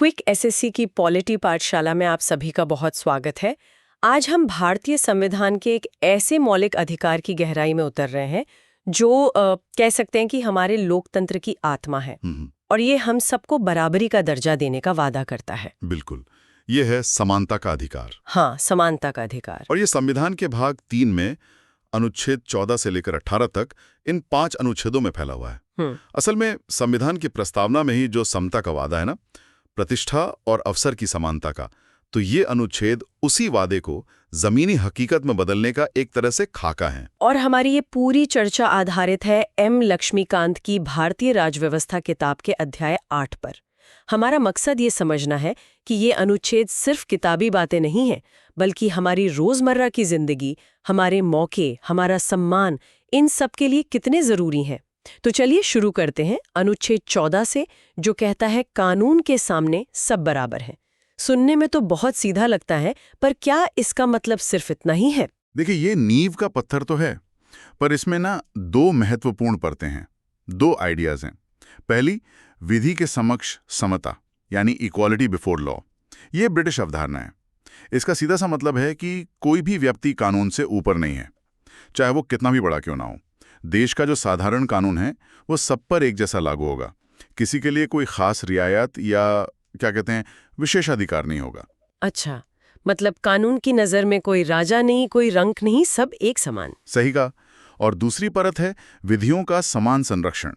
Quick SSC की polity पाठशाला में आप सभी का बहुत स्वागत है। आज हम भारतीय संविधान के एक ऐसे मौलिक अधिकार की गहराई में उतर रहे हैं जो कह सकते हैं कि हमारे लोकतंत्र की आत्मा है और ये हम सबको बराबरी का दर्जा देने का वादा करता है। बिल्कुल, ये है समानता का अधिकार। हाँ, समानता का अधिकार। और ये संविधान के भाग 3 में अनुच्छेद 14 से लेकर 18 तक इन 5 अनुच्छेदों में फैला हुआ है। असल में संविधान की प्रस्तावना में ही जो समता का वादा है ना, प्रतिष्ठा और अवसर की समानता का, तो ये अनुच्छेद उसी वादे को जमीनी हकीकत में बदलने का एक तरह से खाका है। और हमारी ये पूरी चर्चा आधारित है एम लक्ष्मीकांत की भारतीय राजव्यवस्था किताब के अध्याय 8 पर। हमारा मकसद ये समझना है कि ये अनुच्छेद सिर्फ किताबी बातें नहीं हैं, बल्कि हमारी रोजमर्रा की जिंदगी, हमारे मौके, हमारा सम्मान, इन सब के लिए कितने जरूरी हैं। तो चलिए शुरू करते हैं अनुच्छेद 14 से, जो कहता है कानून के सामने सब बराबर हैं। सुनने में तो बहुत सीधा लगता है, पर क्या इसका मतलब सिर्फ इतना ही है? देखिए, ये नींव का पत्थर तो है, पर इसमें ना 2 महत्वपूर्ण परतें हैं, 2 आइडियाज हैं। पहली, विधि के समक्ष समता, यानी इक्वालिटी बिफोर लॉ। ये ब्रिटिश अवधारणा है। इसका सीधा सा मतलब है कि कोई भी व्यक्ति कानून से ऊपर नहीं है, चाहे वो कितना भी बड़ा क्यों ना हो। देश का जो साधारण कानून है वो सब पर एक जैसा लागू होगा। किसी के लिए कोई खास रियायत या क्या कहते हैं विशेषाधिकार नहीं होगा। अच्छा, मतलब कानून की नजर में कोई राजा नहीं, कोई रंक नहीं, सब एक समान। सही कहा। और दूसरी परत है विधियों का समान संरक्षण,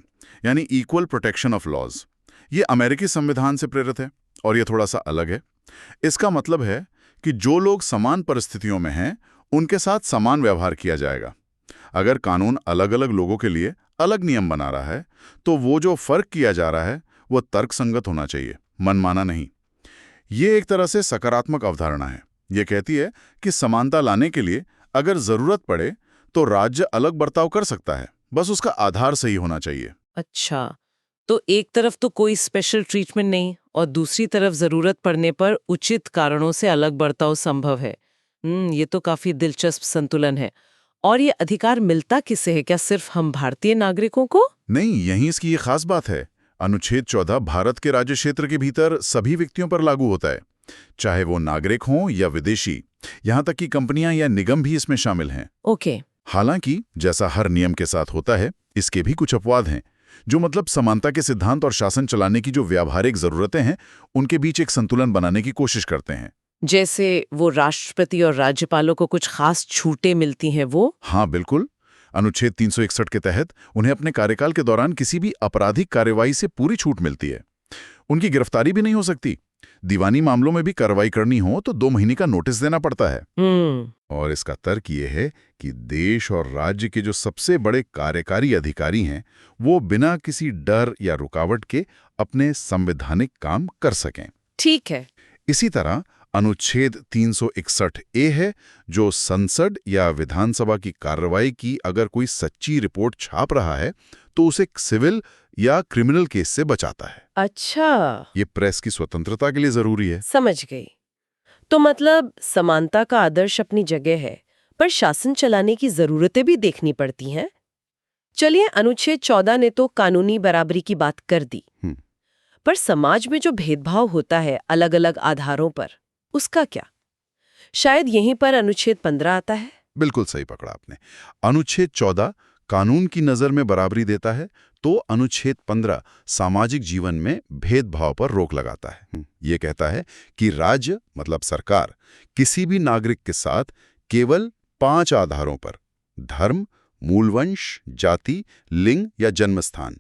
यानी इक्वल प्रोटेक्शन ऑफ लॉज। ये अमेरिकी संविधान से प्रेरित है और ये थोड़ा सा अलग है। इसका मतलब है कि जो लोग समान परिस्थितियों में हैं उनके साथ समान व्यवहार किया जाएगा। अगर कानून अलग अलग लोगों के लिए अलग नियम बना रहा है तो वो जो फर्क किया जा रहा है वो तर्कसंगत होना चाहिए, मनमाना नहीं। ये एक तरह से सकारात्मक अवधारणा है। ये कहती है कि समानता लाने के लिए अगर जरूरत पड़े तो राज्य अलग बर्ताव कर सकता है, बस उसका आधार सही होना चाहिए। अच्छा, तो एक तरफ तो कोई स्पेशल ट्रीटमेंट नहीं और दूसरी तरफ जरूरत पड़ने पर उचित कारणों से अलग बर्ताव संभव है। ये तो काफी दिलचस्प संतुलन है। और ये अधिकार मिलता किससे है? क्या सिर्फ हम भारतीय नागरिकों को? नहीं, यही इसकी ये खास बात है। अनुच्छेद 14 भारत के राज्य क्षेत्र के भीतर सभी व्यक्तियों पर लागू होता है, चाहे वो नागरिक हों या विदेशी। यहाँ तक कि कंपनियां या निगम भी इसमें शामिल हैं। ओके। हालांकि जैसा हर नियम के साथ होता है, इसके भी कुछ अपवाद हैं, जो मतलब समानता के सिद्धांत और शासन चलाने की जो व्यावहारिक जरूरतें हैं उनके बीच एक संतुलन बनाने की कोशिश करते हैं। जैसे वो राष्ट्रपति और राज्यपालों को कुछ खास छूटें मिलती हैं वो? हाँ बिल्कुल। अनुच्छेद 361 के तहत उन्हें अपने कार्यकाल के दौरान किसी भी आपराधिक कार्यवाही से पूरी छूट मिलती है। उनकी गिरफ्तारी भी नहीं हो सकती। दीवानी मामलों में भी कार्रवाई करनी हो तो 2 महीने का नोटिस देना पड़ता है। और इसका तर्क ये है कि देश और राज्य के जो सबसे बड़े कार्यकारी अधिकारी हैं वो बिना किसी डर या रुकावट के अपने संवैधानिक काम कर सकें। ठीक है। इसी तरह अनुच्छेद 361 ए है, जो संसद या विधानसभा की कार्रवाई की अगर कोई सच्ची रिपोर्ट छाप रहा है तो उसे सिविल या क्रिमिनल केस से बचाता है। अच्छा, ये प्रेस की स्वतंत्रता के लिए जरूरी है। समझ गई। तो मतलब समानता का आदर्श अपनी जगह है, पर शासन चलाने की जरूरतें भी देखनी पड़ती हैं। चलिए, अनुच्छेद 14 ने तो कानूनी बराबरी की बात कर दी, पर समाज में जो भेदभाव होता है अलग अलग आधारों पर, उसका क्या? शायद यहीं पर अनुच्छेद 15 आता है। बिल्कुल सही पकड़ा आपने। अनुच्छेद 14 कानून की नजर में बराबरी देता है, तो अनुच्छेद 15 सामाजिक जीवन में भेदभाव पर रोक लगाता है। ये कहता है कि राज्य मतलब सरकार किसी भी नागरिक के साथ केवल 5 आधारों पर, धर्म, मूलवंश, जाति, लिंग या जन्मस्थान,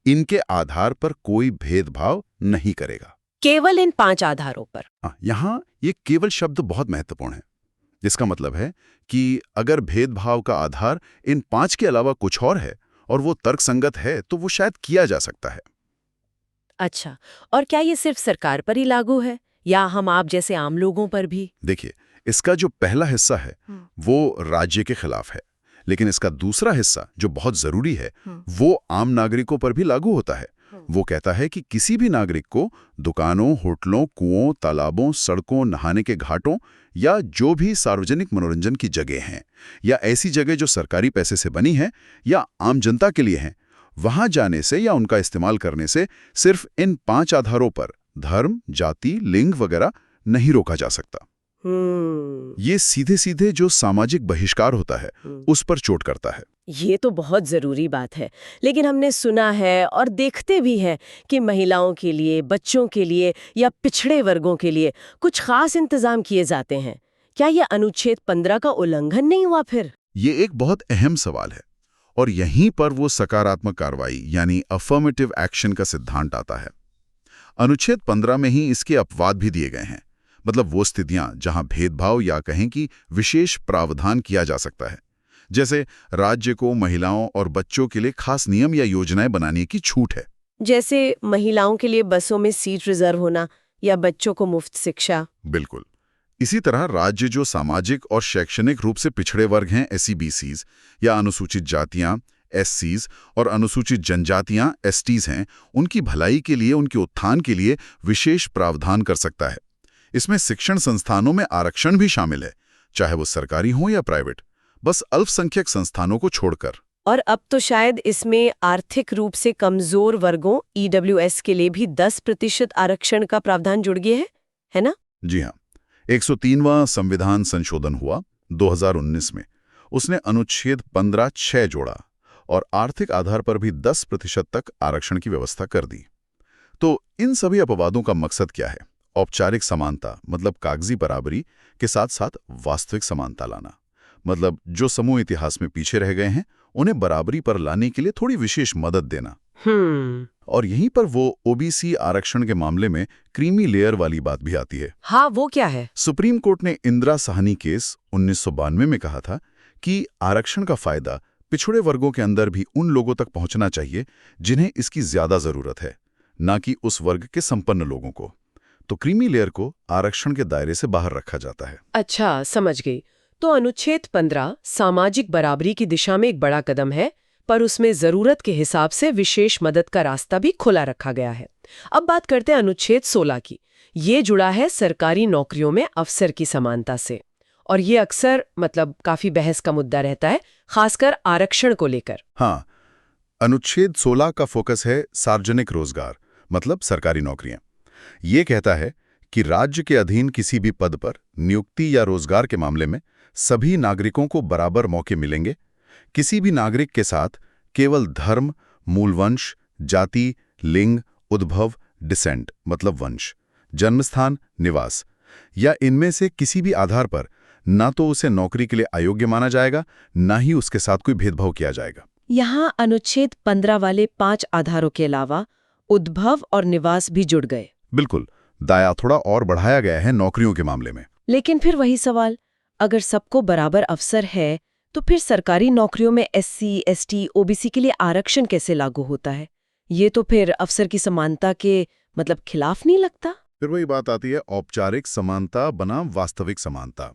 इनके आधार पर कोई भेदभाव नहीं करेगा। केवल इन 5 आधारों पर? यहाँ ये केवल शब्द बहुत महत्वपूर्ण है। जिसका मतलब है कि अगर भेदभाव का आधार इन 5 के अलावा कुछ और है और वो तर्कसंगत है तो वो शायद किया जा सकता है। अच्छा, और क्या ये सिर्फ सरकार पर ही लागू है या हम आप जैसे आम लोगों पर भी? देखिए, इसका जो पहला हिस्सा है वो राज्य के खिलाफ है, लेकिन इसका दूसरा हिस्सा जो बहुत जरूरी है वो आम नागरिकों पर भी लागू होता है। वो कहता है कि किसी भी नागरिक को दुकानों, होटलों, कुओं, तालाबों, सड़कों, नहाने के घाटों या जो भी सार्वजनिक मनोरंजन की जगह हैं या ऐसी जगह जो सरकारी पैसे से बनी है या आम जनता के लिए हैं, वहां जाने से या उनका इस्तेमाल करने से सिर्फ इन 5 आधारों पर धर्म, जाति, लिंग वगैरह नहीं रोका जा सकता। ये सीधे सीधे जो सामाजिक बहिष्कार होता है उस पर चोट करता है। ये तो बहुत जरूरी बात है। लेकिन हमने सुना है और देखते भी हैं कि महिलाओं के लिए, बच्चों के लिए या पिछड़े वर्गों के लिए कुछ खास इंतजाम किए जाते हैं। क्या ये अनुच्छेद 15 का उल्लंघन नहीं हुआ फिर? ये एक बहुत अहम सवाल है और यहीं पर वो सकारात्मक कार्रवाई यानी अफर्मेटिव एक्शन का सिद्धांत आता है। अनुच्छेद 15 में ही इसके अपवाद भी दिए गए हैं, मतलब वो स्थितियां जहां भेदभाव या कहें कि विशेष प्रावधान किया जा सकता है, जैसे राज्य को महिलाओं और बच्चों के लिए खास नियम या योजनाएं बनाने की छूट है। जैसे महिलाओं के लिए बसों में सीट रिजर्व होना या बच्चों को मुफ्त शिक्षा। बिल्कुल। इसी तरह राज्य जो सामाजिक और शैक्षणिक रूप से पिछड़े वर्ग हैं, SEBCs, या अनुसूचित जातियां, SCs, और अनुसूचित जनजातियां, STs हैं, उनकी भलाई के लिए, उनके उत्थान के लिए विशेष प्रावधान कर सकता है। इसमें शिक्षण संस्थानों में आरक्षण भी शामिल है, चाहे वो सरकारी हो या प्राइवेट, बस अल्पसंख्यक संस्थानों को छोड़कर। और अब तो शायद इसमें आर्थिक रूप से कमजोर वर्गों EWS के लिए भी 10% आरक्षण का प्रावधान जुड़ गया है ना? जी हाँ। 103वां संविधान संशोधन हुआ 2019 में। उसने अनुच्छेद 15(6) जोड़ा और आर्थिक आधार पर भी 10% तक आरक्षण की व्यवस्था कर दी। तो इन सभी अपवादों का मकसद क्या है? औपचारिक समानता, मतलब कागजी बराबरी के साथ साथ वास्तविक समानता लाना। मतलब जो समूह इतिहास में पीछे रह गए हैं उन्हें बराबरी पर लाने के लिए थोड़ी विशेष मदद देना। और यहीं पर वो OBC आरक्षण के मामले में क्रीमी लेयर वाली बात भी आती है। हाँ, वो क्या है? सुप्रीम कोर्ट ने इंदिरा साहनी केस 1992 में कहा था कि आरक्षण का फायदा पिछड़े वर्गों के अंदर भी उन लोगों तक पहुंचना चाहिए जिन्हें इसकी ज्यादा जरूरत है, ना कि उस वर्ग के संपन्न लोगों को। तो क्रीमी लेयर को आरक्षण के दायरे से बाहर रखा जाता है। अच्छा, समझ गई। तो अनुच्छेद 15 सामाजिक बराबरी की दिशा में एक बड़ा कदम है, पर उसमें जरूरत के हिसाब से विशेष मदद का रास्ता भी खुला रखा गया है। अब बात करते हैं अनुच्छेद 16 की। ये जुड़ा है सरकारी नौकरियों में अफसर की समानता से, और ये अक्सर काफी बहस का मुद्दा रहता है, खासकर आरक्षण को लेकर। हाँ, अनुच्छेद 16 का फोकस है सार्वजनिक रोजगार, मतलब सरकारी नौकरियां। ये कहता है कि राज्य के अधीन किसी भी पद पर नियुक्ति या रोजगार के मामले में सभी नागरिकों को बराबर मौके मिलेंगे। किसी भी नागरिक के साथ केवल धर्म, मूल वंश, जाति, लिंग, उद्भव, डिसेंट मतलब वंश, जन्मस्थान, निवास या इनमें से किसी भी आधार पर ना तो उसे नौकरी के लिए अयोग्य माना जाएगा, ना ही उसके साथ कोई भेदभाव किया जाएगा। यहाँ अनुच्छेद 15 वाले 5 आधारों के अलावा उद्भव और निवास भी जुड़ गए। बिल्कुल, दायरा थोड़ा और बढ़ाया गया है नौकरियों के मामले में। लेकिन फिर वही सवाल, अगर सबको बराबर अवसर है तो फिर सरकारी नौकरियों में SC, ST, OBC के लिए आरक्षण कैसे लागू होता है? ये तो फिर अवसर की समानता के खिलाफ नहीं लगता? फिर वही बात आती है, औपचारिक समानता बनाम वास्तविक समानता।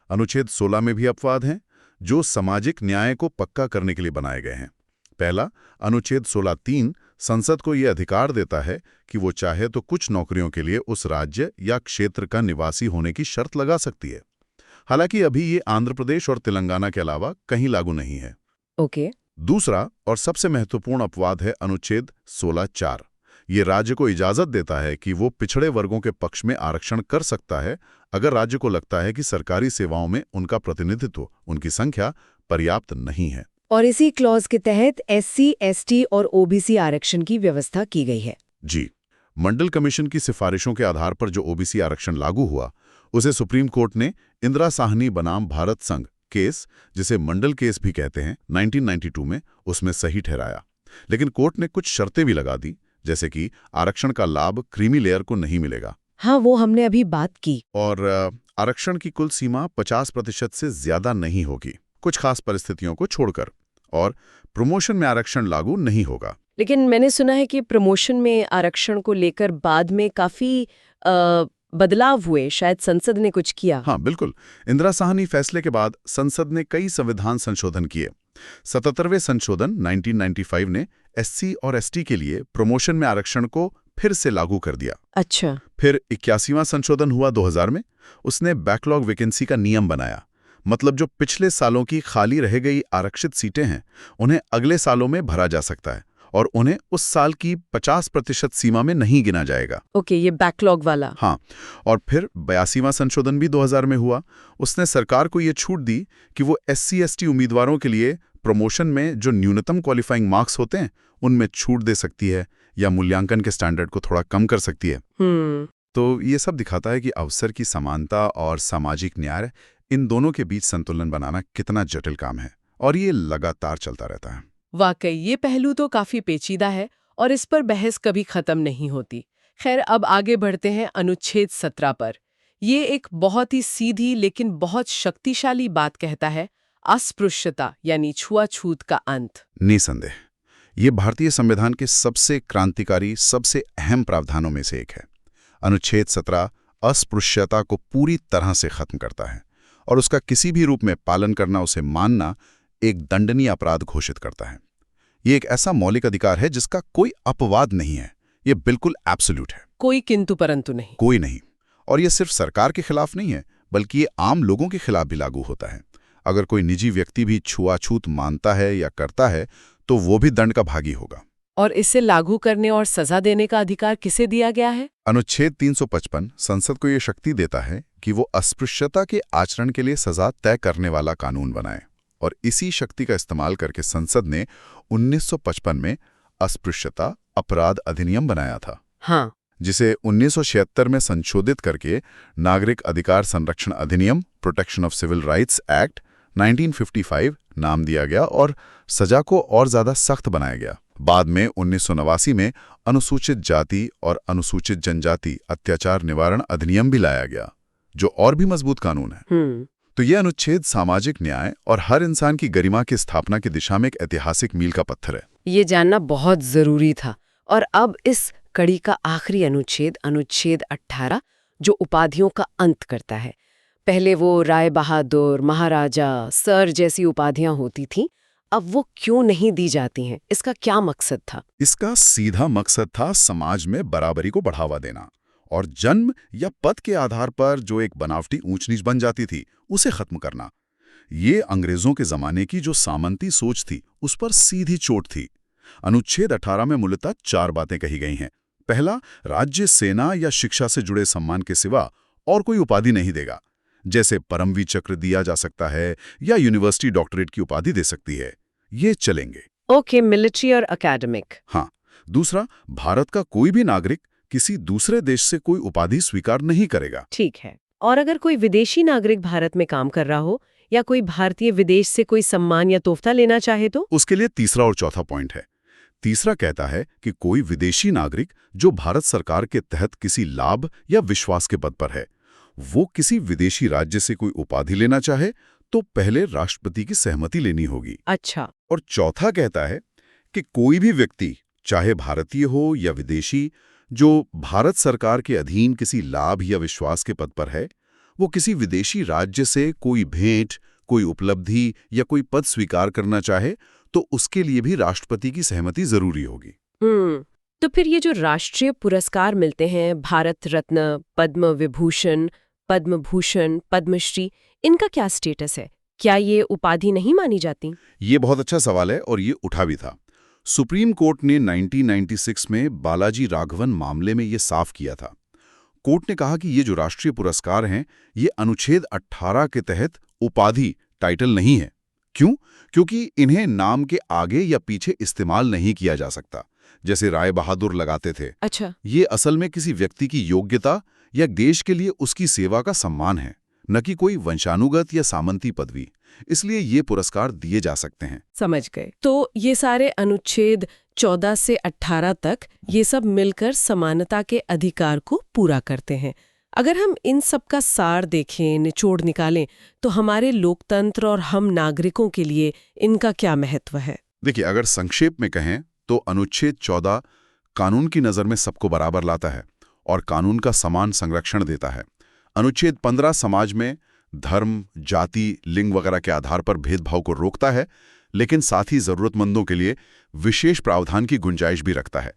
अनुच्छेद 16 में भी अपवाद हैं जो सामाजिक न्याय को पक्का करने के लिए बनाए गए हैं। पहला, अनुच्छेद 16(3) संसद को यह अधिकार देता है कि वो चाहे तो कुछ नौकरियों के लिए उस राज्य या क्षेत्र का निवासी होने की शर्त लगा सकती है। हालांकि अभी ये आंध्र प्रदेश और तेलंगाना के अलावा कहीं लागू नहीं है। ओके। दूसरा और सबसे महत्वपूर्ण अपवाद है अनुच्छेद 16(4). ये राज्य को इजाजत देता है कि वो पिछड़े वर्गों के पक्ष में आरक्षण कर सकता है अगर राज्य को लगता है कि सरकारी सेवाओं में उनका प्रतिनिधित्व, उनकी संख्या पर्याप्त नहीं है। और इसी क्लॉज के तहत SC, ST और OBC आरक्षण की व्यवस्था की गई है। जी, मंडल कमीशन की सिफारिशों के आधार पर जो OBC आरक्षण लागू हुआ उसे सुप्रीम कोर्ट ने इंदिरा साहनी बनाम भारत संघ केस, जिसे मंडल केस भी कहते हैं, 1992 में उसमें सही ठहराया। लेकिन कोर्ट ने कुछ शर्तें भी लगा दी, जैसे कि आरक्षण का लाभ क्रीमी लेयर को नहीं मिलेगा। हाँ, वो हमने अभी बात की। और आरक्षण की कुल सीमा 50% से ज्यादा नहीं होगी, कुछ खास परिस्थितियों को छोड़कर। और प्रमोशन में आरक्षण लागू नहीं होगा। लेकिन मैंने सुना है कि प्रमोशन में आरक्षण को लेकर बाद में काफी बदलाव हुए, शायद संसद ने कुछ किया। हाँ बिल्कुल, इंदिरा साहनी फैसले के बाद संसद ने कई संविधान संशोधन किए। 77वें संशोधन 1995 ने SC और ST के लिए प्रमोशन में आरक्षण को फिर से लागू कर दिया। अच्छा। फिर 81वां संशोधन हुआ 2000 में, उसने बैकलॉग वैकेंसी का नियम बनाया। मतलब जो पिछले सालों की खाली रह गई आरक्षित सीटें हैं उन्हें अगले सालों में भरा जा सकता है और उन्हें उस साल की 50% सीमा में नहीं गिना जाएगा। ओके, ये बैकलॉग वाला। हाँ, और फिर 82वां संशोधन भी 2000 में हुआ। उसने सरकार को ये छूट दी कि वो SC/ST उम्मीदवारों के लिए प्रमोशन में जो न्यूनतम क्वालिफाइंग मार्क्स होते हैं उनमें छूट दे सकती है या मूल्यांकन के स्टैंडर्ड को थोड़ा कम कर सकती है। तो ये सब दिखाता है कि अवसर की समानता और सामाजिक न्याय, इन दोनों के बीच संतुलन बनाना कितना जटिल काम है, और ये लगातार चलता रहता है। वाकई ये पहलू तो काफी पेचीदा है और इस पर बहस कभी खत्म नहीं होती। खैर, अब आगे बढ़ते हैं अनुच्छेद 17 पर। ये एक बहुत ही सीधी लेकिन बहुत शक्तिशाली बात कहता है, अस्पृश्यता यानी छुआछूत का अंत। निसंदेह ये भारतीय संविधान के सबसे क्रांतिकारी, सबसे अहम प्रावधानों में से एक है। अनुच्छेद 17 अस्पृश्यता को पूरी तरह से खत्म करता है और उसका किसी भी रूप में पालन करना, उसे मानना एक दंडनीय अपराध घोषित करता है। ये एक ऐसा मौलिक अधिकार है जिसका कोई अपवाद नहीं है। ये बिल्कुल एब्सोल्यूट है, कोई किंतु परंतु नहीं। कोई नहीं। और ये सिर्फ सरकार के खिलाफ नहीं है, बल्कि ये आम लोगों के खिलाफ भी लागू होता है। अगर कोई निजी व्यक्ति भी छुआछूत मानता है या करता है तो वो भी दंड का भागी होगा। और इसे लागू करने और सजा देने का अधिकार किसे दिया गया है? अनुच्छेद 355 संसद को ये शक्ति देता है कि वो अस्पृश्यता के आचरण के लिए सजा तय करने वाला कानून बनाए, और इसी शक्ति का इस्तेमाल करके संसद ने 1955 में अस्पृश्यता अपराध अधिनियम बनाया था। हाँ, जिसे 1976 में संशोधित करके नागरिक अधिकार संरक्षण अधिनियम, protection of civil rights act 1955 नाम दिया गया और सजा को और ज्यादा सख्त बनाया गया। बाद में 1989 में अनुसूचित जाति और अनुसूचित जनजाति अत्याचार निवारण अधिनियम भी लाया गया, जो और भी मजबूत कानून है। तो यह अनुच्छेद सामाजिक न्याय और हर इंसान की गरिमा की स्थापना की दिशा में एक ऐतिहासिक मील का पत्थर है। ये जानना बहुत जरूरी था। और अब इस कड़ी का आखिरी अनुच्छेद, अनुच्छेद 18, जो उपाधियों का अंत करता है। पहले वो राय बहादुर, महाराजा, सर जैसी उपाधियां होती थीं, अब वो क्यों नहीं दी जाती हैं? इसका क्या मकसद था? इसका सीधा मकसद था समाज में बराबरी को बढ़ावा देना और जन्म या पद के आधार पर जो एक बनावटी ऊंच नीच बन जाती थी उसे खत्म करना। ये अंग्रेजों के जमाने की जो सामंती सोच थी उस पर सीधी चोट थी। अनुच्छेद 18 में मूलतः 4 बातें कही गई हैं। पहला, राज्य, सेना या शिक्षा से जुड़े सम्मान के सिवा और कोई उपाधि नहीं देगा, जैसे परमवीर चक्र दिया जा सकता है या यूनिवर्सिटी डॉक्टरेट की उपाधि दे सकती है, ये चलेंगे। ओके, मिलिट्री और एकेडमिक। हाँ। दूसरा, भारत का कोई भी नागरिक किसी दूसरे देश से कोई उपाधि स्वीकार नहीं करेगा। ठीक है। और अगर कोई विदेशी नागरिक भारत में काम कर रहा हो या कोई भारतीय विदेश से कोई सम्मान या तोहफा लेना चाहे तो? उसके लिए तीसरा और चौथा पॉइंट है। तीसरा कहता है कि कोई विदेशी नागरिक जो भारत सरकार के तहत किसी लाभ या विश्वास के पद पर है, वो किसी विदेशी राज्य से कोई उपाधि लेना चाहे तो पहले राष्ट्रपति की सहमति लेनी होगी। अच्छा। और चौथा कहता है कि कोई भी व्यक्ति, चाहे भारतीय हो या विदेशी, जो भारत सरकार के अधीन किसी लाभ या विश्वास के पद पर है, वो किसी विदेशी राज्य से कोई भेंट, कोई उपलब्धि या कोई पद स्वीकार करना चाहे तो उसके लिए भी राष्ट्रपति की सहमति जरूरी होगी। तो फिर ये जो राष्ट्रीय पुरस्कार मिलते हैं, भारत रत्न, पद्म विभूषण, पद्म भूषण, पद्मश्री, इनका क्या स्टेटस है? क्या ये उपाधि नहीं मानी जाती? ये बहुत अच्छा सवाल है और ये उठा भी था। सुप्रीम कोर्ट ने 1996 में बालाजी राघवन मामले में ये साफ किया था। कोर्ट ने कहा कि ये जो राष्ट्रीय पुरस्कार हैं, ये अनुच्छेद 18 के तहत उपाधि, टाइटल नहीं है। क्यों? क्योंकि इन्हें नाम के आगे या पीछे इस्तेमाल नहीं किया जा सकता, जैसे राय बहादुर लगाते थे। अच्छा। ये असल में किसी व्यक्ति की योग्यता या देश के लिए उसकी सेवा का सम्मान है, न कि कोई वंशानुगत या सामंती पदवी। इसलिए ये पुरस्कार दिए जा सकते हैं। समझ गए। तो ये सारे अनुच्छेद 14 से 18 तक ये सब मिलकर समानता के अधिकार को पूरा करते हैं। अगर हम इन सब का सार देखें, निचोड़ निकालें, तो हमारे लोकतंत्र और हम नागरिकों के लिए इनका क्या महत्व है? देखिए, अगर संक्षेप में कहें तो अनुच्छेद 14 कानून की नज़र में सबको बराबर लाता है और कानून का समान संरक्षण देता है। अनुच्छेद 15 समाज में धर्म, जाति, लिंग वगैरह के आधार पर भेदभाव को रोकता है, लेकिन साथ ही जरूरतमंदों के लिए विशेष प्रावधान की गुंजाइश भी रखता है।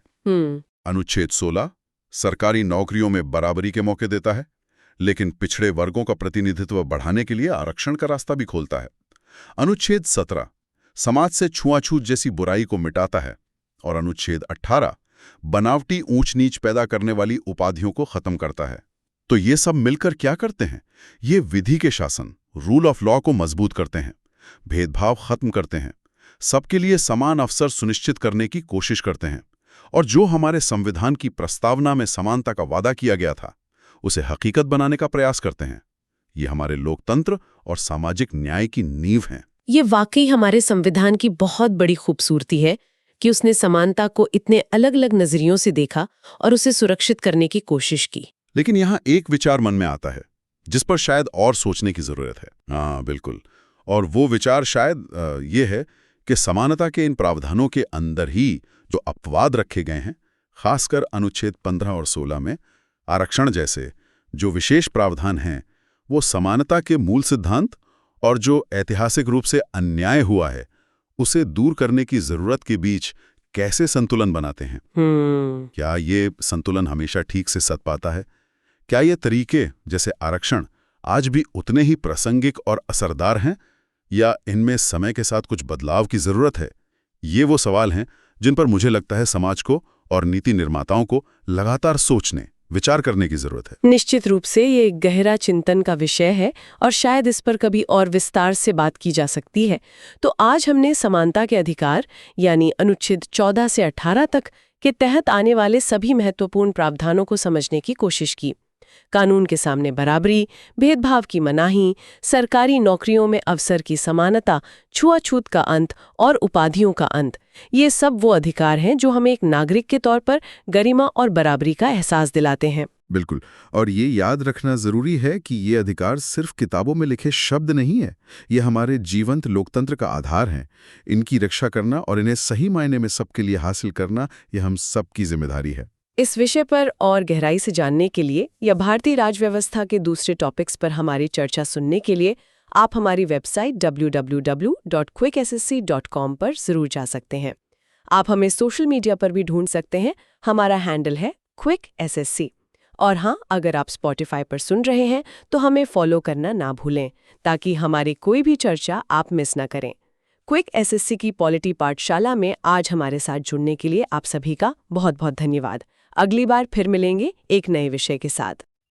अनुच्छेद 16 सरकारी नौकरियों में बराबरी के मौके देता है, लेकिन पिछड़े वर्गों का प्रतिनिधित्व बढ़ाने के लिए आरक्षण का रास्ता भी खोलता है। अनुच्छेद 17 समाज से छुआछूत जैसी बुराई को मिटाता है और अनुच्छेद 18 बनावटी ऊंच नीच पैदा करने वाली उपाधियों को खत्म करता है। तो ये सब मिलकर क्या करते हैं? ये विधि के शासन, रूल ऑफ लॉ को मजबूत करते हैं, भेदभाव खत्म करते हैं, सबके लिए समान अवसर सुनिश्चित करने की कोशिश करते हैं, और जो हमारे संविधान की प्रस्तावना में समानता का वादा किया गया था, उसे हकीकत बनाने का प्रयास करते हैं। ये हमारे लोकतंत्र और सामाजिक न्याय की नींव हैं। ये वाकई हमारे संविधान की बहुत बड़ी खूबसूरती है कि उसने समानता को इतने अलग अलग नजरियों से देखा और उसे सुरक्षित करने की कोशिश की। लेकिन यहाँ एक विचार मन में आता है जिस पर शायद और सोचने की जरूरत है। हाँ, बिल्कुल। और वो विचार शायद ये है कि समानता के इन प्रावधानों के अंदर ही जो अपवाद रखे गए हैं, खासकर अनुच्छेद 15 और 16 में आरक्षण जैसे जो विशेष प्रावधान हैं, वो समानता के मूल सिद्धांत और जो ऐतिहासिक रूप से अन्याय हुआ है उसे दूर करने की जरूरत के बीच कैसे संतुलन बनाते हैं। क्या ये संतुलन हमेशा ठीक से सध पाता है? क्या ये तरीके जैसे आरक्षण आज भी उतने ही प्रासंगिक और असरदार हैं, या इनमें समय के साथ कुछ बदलाव की जरूरत है? ये वो सवाल हैं जिन पर मुझे लगता है समाज को और नीति निर्माताओं को लगातार सोचने, विचार करने की जरूरत है। निश्चित रूप से ये एक गहरा चिंतन का विषय है और शायद इस पर कभी और विस्तार से बात की जा सकती है। तो आज हमने समानता के अधिकार यानी अनुच्छेद 14 से 18 तक के तहत आने वाले सभी महत्वपूर्ण प्रावधानों को समझने की कोशिश की। कानून के सामने बराबरी, भेदभाव की मनाही, सरकारी नौकरियों में अवसर की समानता, छुआछूत का अंत और उपाधियों का अंत, ये सब वो अधिकार हैं जो हमें एक नागरिक के तौर पर गरिमा और बराबरी का एहसास दिलाते हैं। बिल्कुल। और ये याद रखना जरूरी है कि ये अधिकार सिर्फ किताबों में लिखे शब्द नहीं है, ये हमारे जीवंत लोकतंत्र का आधार हैं। इनकी रक्षा करना और इन्हें सही मायने में सबके लिए हासिल करना, ये हम सबकी जिम्मेदारी है। इस विषय पर और गहराई से जानने के लिए या भारतीय राजव्यवस्था के दूसरे टॉपिक्स पर हमारी चर्चा सुनने के लिए आप हमारी वेबसाइट www.quickssc.com पर जरूर जा सकते हैं। आप हमें सोशल मीडिया पर भी ढूंढ सकते हैं। हमारा हैंडल है QuickSSC। और हाँ, अगर आप Spotify पर सुन रहे हैं तो हमें फॉलो करना ना भूलें ताकि हमारी कोई भी चर्चा आप मिस ना करें। क्विक एसएससी की पॉलिटी पाठशाला में आज हमारे साथ जुड़ने के लिए आप सभी का बहुत बहुत धन्यवाद। अगली बार फिर मिलेंगे एक नए विषय के साथ।